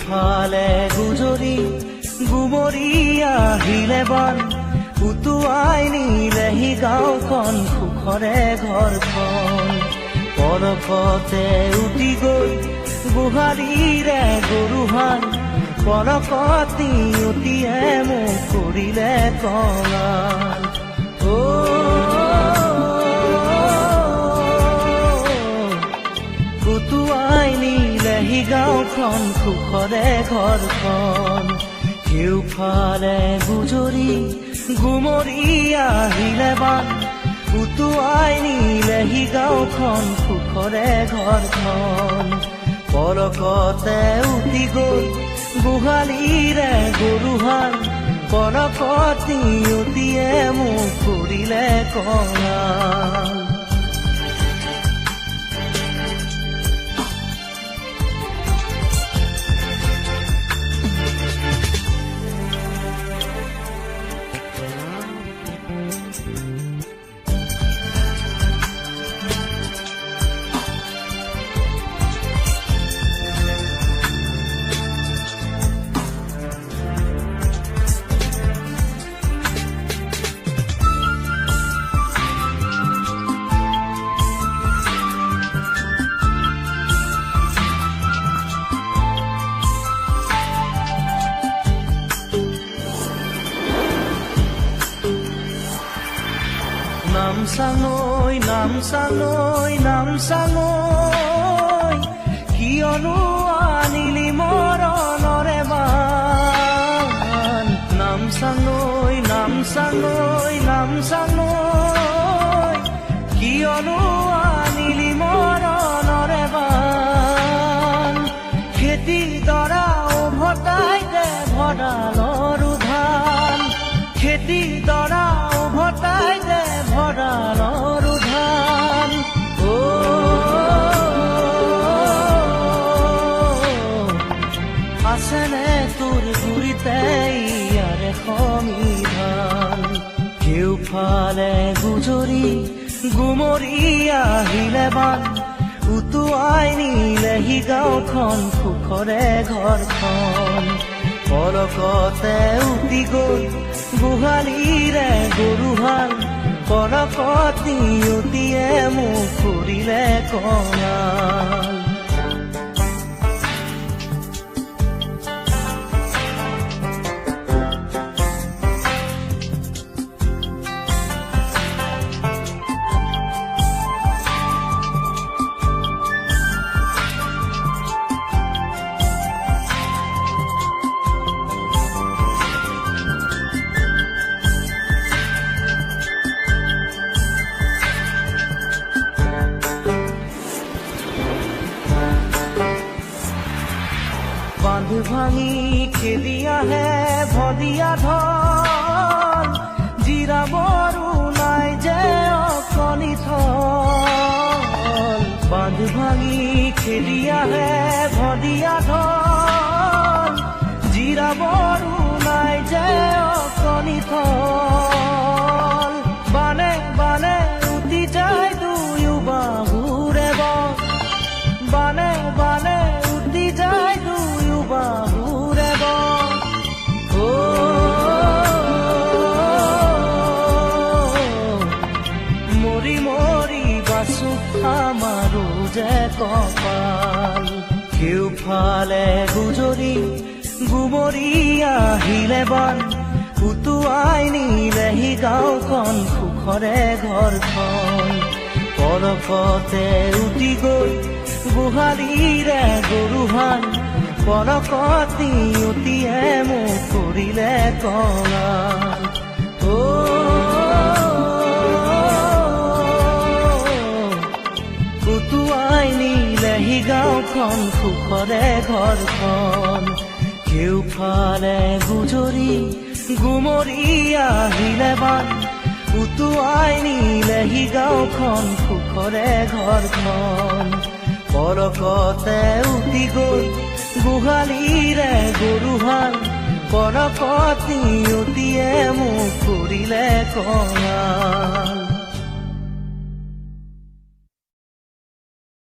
কেউফালে গুজৰি গুমৰি আহিলে বান উটুৱাই নিলেহি গাঁওখন সুখৰে ঘৰখন পলকতে উটি গৈ গোহালিৰে গৰুহাল পলকতি উটিয়ে মোক কৰিলে কঙাল উটুৱাই নিলেহি গাঁওখন সুখৰে ঘৰখন কেউফালে গুজৰি গুমৰি আহিলে বান উটুৱাই নিলেহি গাঁওখন সুখৰে ঘৰখন পলকতে উটি গৈ গোহালিৰে গৰুহাল পলকতি উটিয়ে মোক কৰিলে কঙাল নামচাঙৈ কিয়নো আনিলি মৰণৰে বান নামচাঙৈ কিয়নো আনিলি মৰণৰে বান খেতি দৰা উভতাই দে ভঁৰালৰো ধান খেতি দৰা উভতাই দে ভঁৰালৰো ধান আছেনে তোৰ গুৰিতে ইয়াৰে সংবিধান কেউফালে গুজৰি গুমৰি আহিলে বান উটুৱাই নিলেহি গাঁওখন সুখৰে ঘৰখন পলকতে উটি গৈ গোহালিৰে গৰুহাল পলকতি উটিয়ে মোক কৰিলে কঙাল বান্ধ ভাঙি খেলি আহে ভদিয়া ধন জিৰাবৰো নাই যে অকণি থল বান্ধ ভাঙি খেলি আহে ভদিয়া ধন জিৰাবৰো নাই যে অকণি থল বানে বানে উটি যায় দুয়ো বাহুৰে বন বানে বানে উটি যায় বাহুৰে বন মৰি মৰি বাচো আমাৰো যে কপাল কেউফালে গুজৰি গুমৰি আহিলে বান উটুৱাই নিলেহি গাঁওখন সুখৰে ঘৰখন পলকতে উটি গৈ গোহালিৰে গৰুহাল পলকতি উটিয়ে মোক কৰিলে কঙাল উটুৱাই নিলেহি গাঁওখন সুখৰে ঘৰখন কেউফালে গুজৰি গুমৰি আহিলে বান উটুৱাই নিলেহি গাঁওখন সুখৰে ঘৰখন পলকতে উটি গৈ গোহালিৰে গৰুহাল পলকতি উটিয়ে মোক কৰিলে কঙাল